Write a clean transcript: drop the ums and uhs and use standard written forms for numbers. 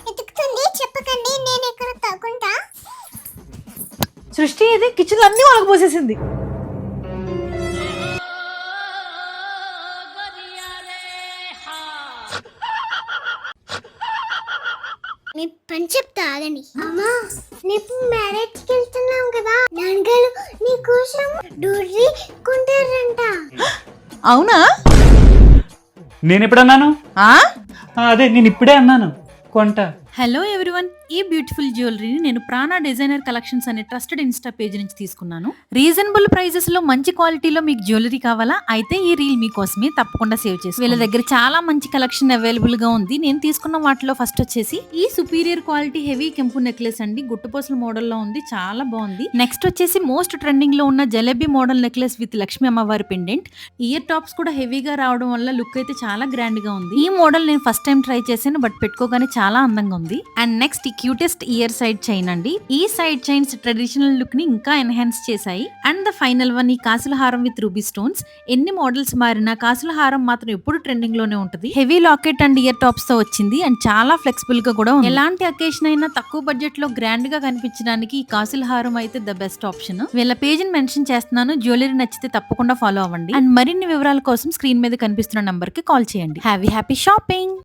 ఎతుకుతుంది, చెప్పకండి, నేను ఎక్కడ తగ్గుంటా. సృష్టి ఇది కిచెన్ అన్ని వాళ్ళకి పోసేసింది. నీ పని చెప్తా ఆగండి. అమ్మా, రేపు మ్యారేజ్కి వెళ్తున్నాం కదా, నాన్నగారు నీ కోసం డోరీ కొంటారంట. అవునా? నేను ఎప్పుడన్నాను? ఆ అదే నేను ఇప్పుడే అన్నాను కొంట. హలో ఎవ్రీవన్, ఈ బ్యూటిఫుల్ జ్యువెలరీని నేను ప్రాణ డిజైనర్ కలెక్షన్స్ అనే ట్రస్టెడ్ ఇన్స్టా పేజ్ నుంచి తీసుకున్నాను. రీజనబుల్ ప్రైజెస్ లో మంచి క్వాలిటీలో మీకు జ్యువెలరీ కావాలా? అయితే ఈ రీల్ మీకోసమే, తప్పకుండా సేవ్ చేసి. వీళ్ళ దగ్గర చాలా మంచి కలెక్షన్ అవైలబుల్ గా ఉంది. నేను తీసుకున్న వాటిలో ఫస్ట్ వచ్చేసి ఈ సుపీరియర్ క్వాలిటీ హెవీ కెంపు నెక్లెస్ అండి. గుట్టుపోసల మోడల్ లో ఉంది, చాలా బాగుంది. నెక్స్ట్ వచ్చేసి మోస్ట్ ట్రెండింగ్ లో ఉన్న jalebi model necklace with Lakshmi అమ్మవారి పెండెంట్. ఇయర్ టాప్స్ కూడా హెవీగా రావడం వల్ల లుక్ అయితే చాలా గ్రాండ్ గా ఉంది. ఈ మోడల్ నేను ఫస్ట్ టైం ట్రై చేశాను, బట్ పెట్టుకోగానే చాలా అందంగా ఉంది. అండ్ నెక్స్ట్ ఈ క్యూటెస్ట్ ఇయర్ సైడ్ చైన్ అండి. ఈ సైడ్ చైన్స్ ట్రెడిషనల్ లుక్ ని ఇంకా ఎన్హాన్స్ చేశాయి. అండ్ ద ఫైనల్ వన్ ఈ కాసుల హారం విత్ రూబీ స్టోన్స్. ఎన్ని మోడల్స్ మారినా కాసుల హారం మాత్రం ఎప్పుడు ట్రెండింగ్ లోనే ఉంటుంది. Heavy locket and ear tops తో వచ్చింది అండ్ చాలా ఫ్లెక్సిబుల్ గా కూడా ఉంది. ఎలాంటి అకేషన్ అయినా తక్కువ బడ్జెట్ లో గ్రాండ్ గా కనిపించడానికి ఈ కాసుల హారం అయితే ద బెస్ట్ ఆప్షన్. వీళ్ళ పేజ్ ని మెన్షన్ చేస్తున్నాను. జ్యువెలరీ నచ్చితే తప్పకుండా ఫాలో అవ్వండి. అండ్ మరిన్ని వివరాల కోసం స్క్రీన్ మీద కనిపిస్తున్న నంబర్ కి కాల్ చేయండి. Happy shopping.